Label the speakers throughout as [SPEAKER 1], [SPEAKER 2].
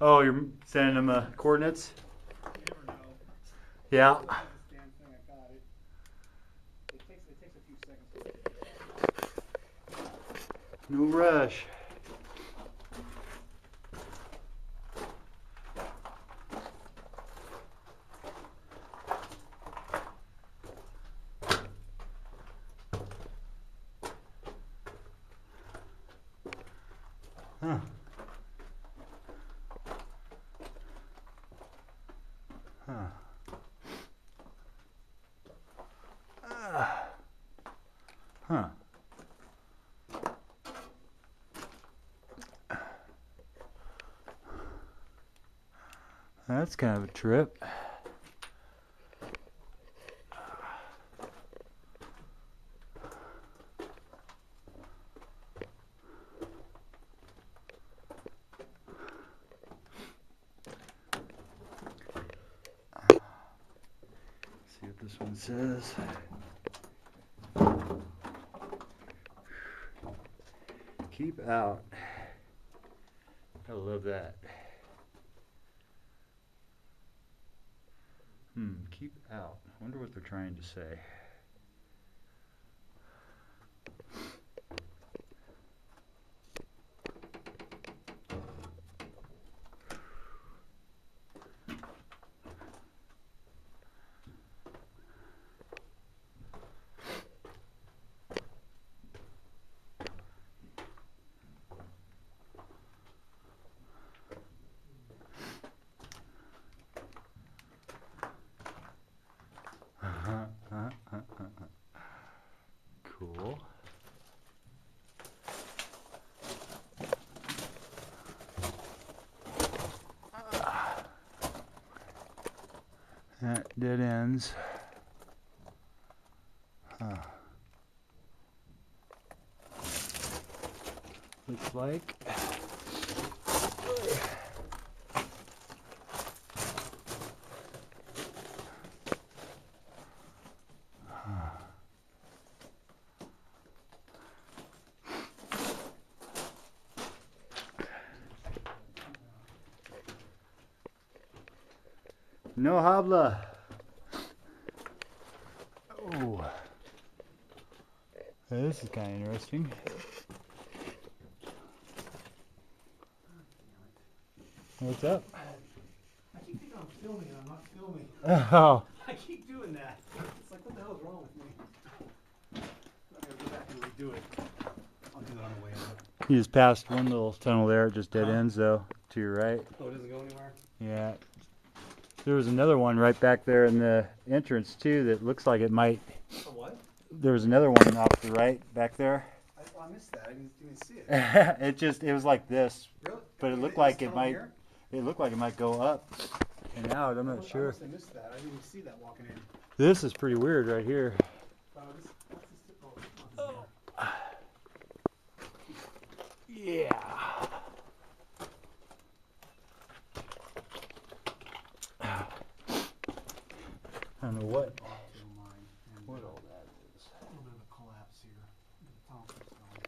[SPEAKER 1] Oh, you're sending them coordinates?
[SPEAKER 2] You never know.
[SPEAKER 1] Yeah.
[SPEAKER 2] This damn thing, I got it. It takes a few seconds to
[SPEAKER 1] No rush. Huh. Huh. Huh. That's kind of a trip. See what this one says. Keep out. I love that. Keep out. I wonder what they're trying to say. Cool. That dead ends. Looks like. No habla. Oh, this is kind of interesting. What's up?
[SPEAKER 2] I keep thinking I'm filming and I'm not filming.
[SPEAKER 1] Oh.
[SPEAKER 2] I keep doing that. It's like, what the hell is wrong with me? I'm gonna go back and redo it. I'll do that on the way out.
[SPEAKER 1] You just passed one little tunnel there, it just dead ends though, to your right.
[SPEAKER 2] Oh, it doesn't go anywhere?
[SPEAKER 1] Yeah. There was another one right back there in the entrance too that looks like it might.
[SPEAKER 2] A what?
[SPEAKER 1] There was another one off the right back there.
[SPEAKER 2] I missed that. I didn't even see it.
[SPEAKER 1] it was like this,
[SPEAKER 2] Really?
[SPEAKER 1] but it looked like it might. It looked like it might go up and out. I'm not sure.
[SPEAKER 2] I must have missed that. I didn't even see that walking in.
[SPEAKER 1] This is pretty weird right here. Yeah. I don't know what all that is.
[SPEAKER 2] A little bit of a collapse here. The tunnel keeps going.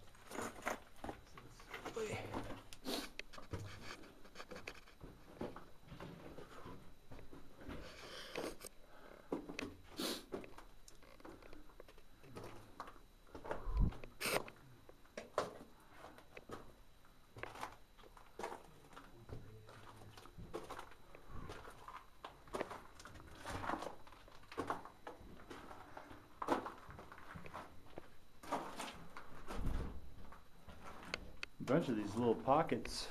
[SPEAKER 1] A bunch of these little pockets.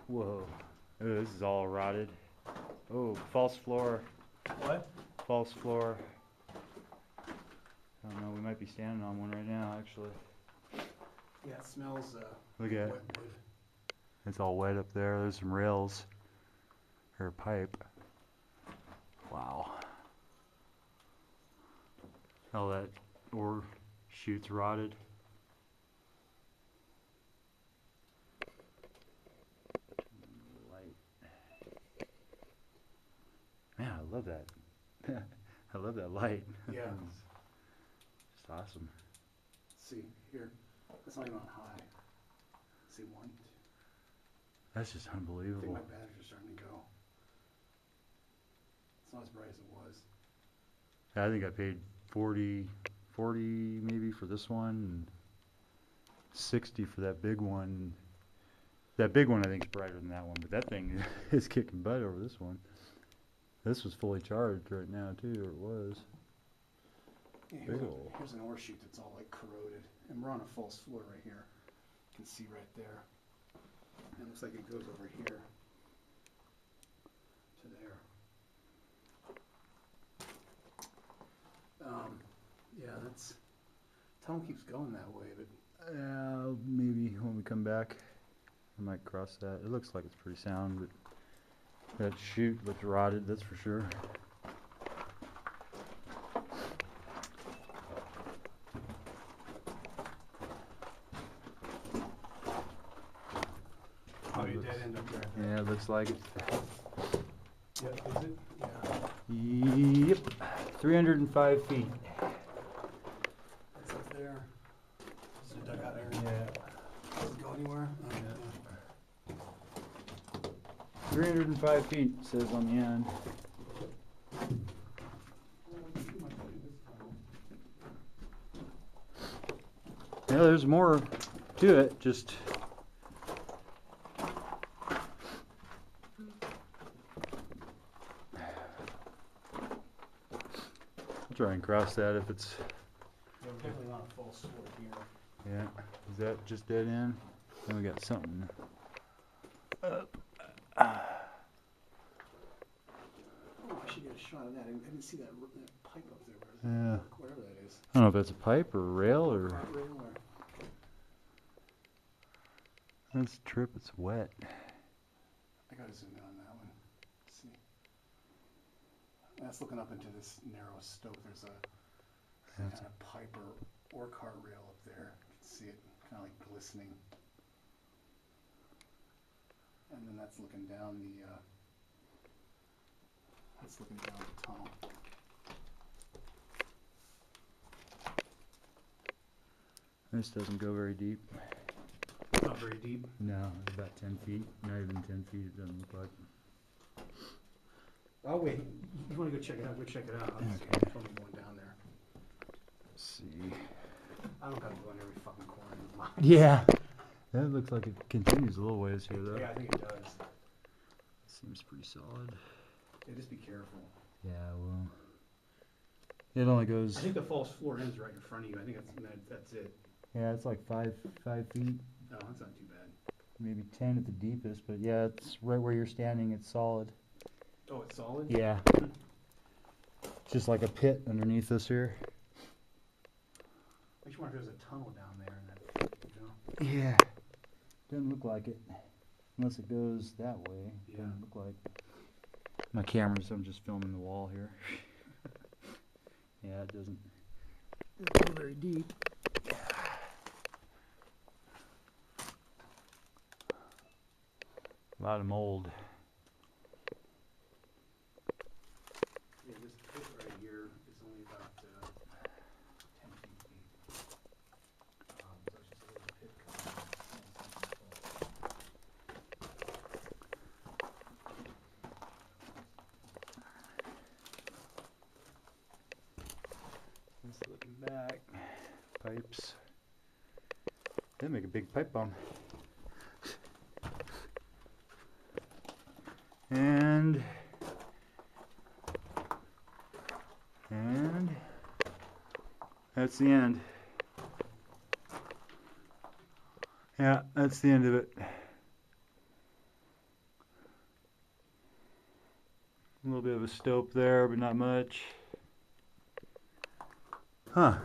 [SPEAKER 1] Whoa. Oh, this is all rotted. Oh, false floor.
[SPEAKER 2] What?
[SPEAKER 1] False floor. I don't know, we might be standing on one right now, actually.
[SPEAKER 2] Yeah, it smells
[SPEAKER 1] Look at
[SPEAKER 2] wet
[SPEAKER 1] it.
[SPEAKER 2] wood.
[SPEAKER 1] It's all wet up there. There's some rails. Or a pipe. Wow. All that ore chutes rotted. Light. Man, I love that. I love that light.
[SPEAKER 2] Yeah.
[SPEAKER 1] It's awesome.
[SPEAKER 2] Let's see, here. That's not even on high. Let's see, 1, 2.
[SPEAKER 1] That's just
[SPEAKER 2] I think
[SPEAKER 1] unbelievable.
[SPEAKER 2] my batteries are starting to go. It's not as bright as it was.
[SPEAKER 1] I think I paid 40 maybe for this one, and 60 for that big one. That big one I think is brighter than that one, but that thing is kicking butt over this one. This was fully charged right now too, or it was.
[SPEAKER 2] Yeah,
[SPEAKER 1] Big ol'.
[SPEAKER 2] here's an ore chute that's all like corroded. And we're on a false floor right here. You can see right there. And it looks like it goes over here to there. Yeah, that's tunnel keeps going that way, but
[SPEAKER 1] Maybe when we come back, I might cross that. It looks like it's pretty sound, but that chute looks rotted, that's for sure.
[SPEAKER 2] probably a dead end up there.
[SPEAKER 1] Yeah, it looks like it.
[SPEAKER 2] Yep, is it? Yeah.
[SPEAKER 1] Yep, 305 feet.
[SPEAKER 2] It's up there. This is a dugout area.
[SPEAKER 1] Yeah.
[SPEAKER 2] Doesn't go anywhere. Oh,
[SPEAKER 1] Yeah.
[SPEAKER 2] yeah.
[SPEAKER 1] 305 feet, it says on the end. Yeah, there's more to it, just... I'll try and cross that if it's...
[SPEAKER 2] Yeah, we're definitely on a false floor here.
[SPEAKER 1] Yeah, is that just dead end? Then we got something up.
[SPEAKER 2] Oh, I should get a shot of that. I didn't see that pipe up there.
[SPEAKER 1] Yeah.
[SPEAKER 2] Whatever that is.
[SPEAKER 1] I don't know if that's a pipe or a rail or...
[SPEAKER 2] Guardrail or...
[SPEAKER 1] That's a trip, it's wet.
[SPEAKER 2] I gotta zoom in on that one. Let's see. That's looking up into this narrow stope. There's a
[SPEAKER 1] That's-
[SPEAKER 2] kind of pipe or car rail up there. You can see it kind of like glistening. And then that's looking down the tunnel.
[SPEAKER 1] This doesn't go very deep.
[SPEAKER 2] Not very deep.
[SPEAKER 1] No, it's about 10 feet. Not even 10 feet, it doesn't look like.
[SPEAKER 2] Oh wait, you want to go check it out? Go check it out. I'm
[SPEAKER 1] Okay.
[SPEAKER 2] totally going down there.
[SPEAKER 1] Let's see.
[SPEAKER 2] I don't gotta go in every fucking corner.
[SPEAKER 1] Yeah. That looks like it continues a little ways here, though.
[SPEAKER 2] Yeah, I think it does.
[SPEAKER 1] Seems pretty solid.
[SPEAKER 2] Yeah, just be careful.
[SPEAKER 1] Yeah, well. It only goes.
[SPEAKER 2] I think the false floor ends right in front of you. I think that's it.
[SPEAKER 1] Yeah, it's like 5 feet,
[SPEAKER 2] No, that's not too bad.
[SPEAKER 1] maybe 10 at the deepest, but yeah, it's right where you're standing, it's solid.
[SPEAKER 2] Oh, it's solid?
[SPEAKER 1] Yeah. Just like a pit underneath us here.
[SPEAKER 2] I just wonder if there's a tunnel down there and that, you know?
[SPEAKER 1] Yeah. Doesn't look like it. Unless it goes that way.
[SPEAKER 2] Yeah.
[SPEAKER 1] Doesn't look like. My camera's, I'm just filming the wall here. Yeah, it doesn't go very deep. A lot of mold.
[SPEAKER 2] Yeah, this pit right here is only about 10 feet deep. So it's just a little pit coming.
[SPEAKER 1] Just looking back. Pipes. They make a big pipe bomb. And that's the end. Yeah, that's the end of it. A little bit of a stope there, but not much. Huh.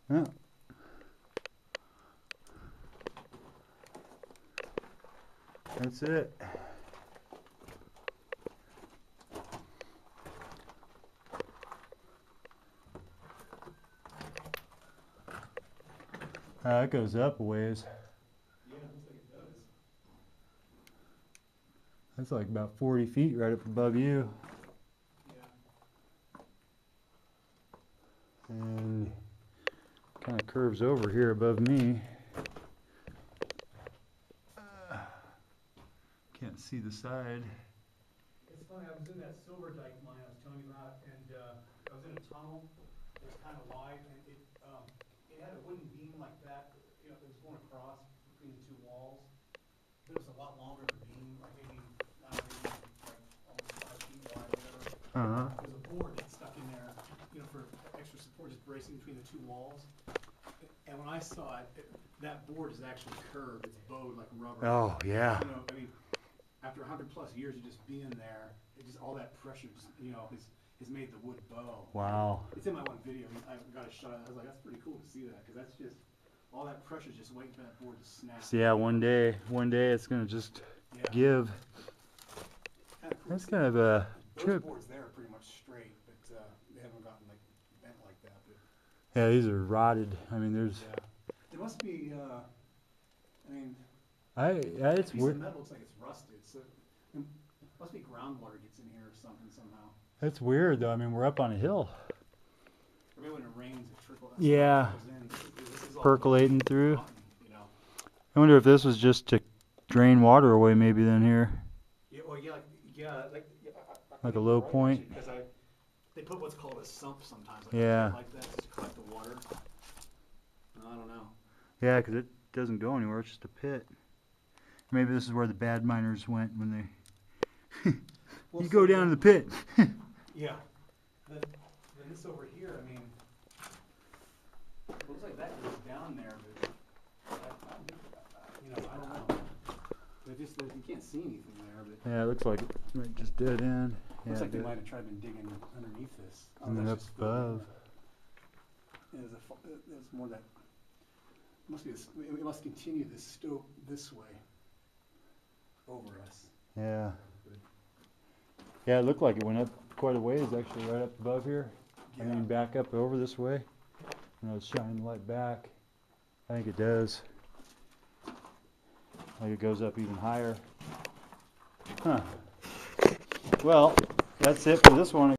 [SPEAKER 1] Yeah. That's it. It goes up a ways.
[SPEAKER 2] Yeah, it looks like it does.
[SPEAKER 1] That's like about 40 feet right up above you.
[SPEAKER 2] Yeah.
[SPEAKER 1] And kind of curves over here above me. Can't see the side.
[SPEAKER 2] It's funny, I was in that silver dike mine I was telling you about, and I was in a tunnel. It was kind of wide, and it had a wooden beam like that. You know, it was going across between the two walls. But it was a lot longer of a beam, like maybe, I don't know, maybe like almost 5 feet wide, whatever.
[SPEAKER 1] Uh-huh.
[SPEAKER 2] There was a board that stuck in there, you know, for extra support, just bracing between the two walls. And when I saw it, that board is actually curved. It's bowed like rubber.
[SPEAKER 1] Oh, yeah.
[SPEAKER 2] You know, I mean, after 100+ years of just being there, it just all that pressure, just, you know, has made the wood bow.
[SPEAKER 1] Wow.
[SPEAKER 2] It's in my one video. I got a shot. I was like, that's pretty cool to see that, because that's just all that pressure just waiting for that board to snap.
[SPEAKER 1] So yeah, one day it's gonna just give.
[SPEAKER 2] Kind of cool.
[SPEAKER 1] That's kind of a
[SPEAKER 2] Those
[SPEAKER 1] trip.
[SPEAKER 2] boards there are pretty much straight, but they haven't gotten like bent like that. But
[SPEAKER 1] Yeah, these are rotted. I mean, there's.
[SPEAKER 2] yeah, there must be. I mean,
[SPEAKER 1] It's
[SPEAKER 2] that piece
[SPEAKER 1] weird.
[SPEAKER 2] of metal looks like it's rusted, so it must be groundwater gets in here or something somehow.
[SPEAKER 1] That's weird though. I mean, we're up on a hill.
[SPEAKER 2] Or maybe when it rains, it trickles.
[SPEAKER 1] Yeah.
[SPEAKER 2] This is all
[SPEAKER 1] Percolating through.
[SPEAKER 2] rotten, you know.
[SPEAKER 1] I wonder if this was just to drain water away, maybe then here.
[SPEAKER 2] Yeah, well, yeah,
[SPEAKER 1] Like a low point.
[SPEAKER 2] Because they put what's called a sump sometimes. Like
[SPEAKER 1] Yeah.
[SPEAKER 2] Like that, just to collect the water. I don't know.
[SPEAKER 1] Yeah, because it doesn't go anywhere. It's just a pit. Maybe this is where the bad miners went when they.
[SPEAKER 2] Well,
[SPEAKER 1] You go down to the pit.
[SPEAKER 2] Yeah. Then this over here, I mean, it looks like that goes down there, but I don't know. You can't see anything there, but
[SPEAKER 1] Yeah, it looks like it might just dead end. Yeah,
[SPEAKER 2] looks like they
[SPEAKER 1] dead-
[SPEAKER 2] might have tried been digging underneath this.
[SPEAKER 1] And then
[SPEAKER 2] that's
[SPEAKER 1] up
[SPEAKER 2] just filled in.
[SPEAKER 1] above.
[SPEAKER 2] There's more that. Must be. It must continue this stope this way over us.
[SPEAKER 1] Yeah. Yeah, it looked like it went up quite a ways actually, right up above here. I mean, back up over this way. You know, it's shining the light back. I think it does. Like it goes up even higher. Huh. Well, that's it for this one.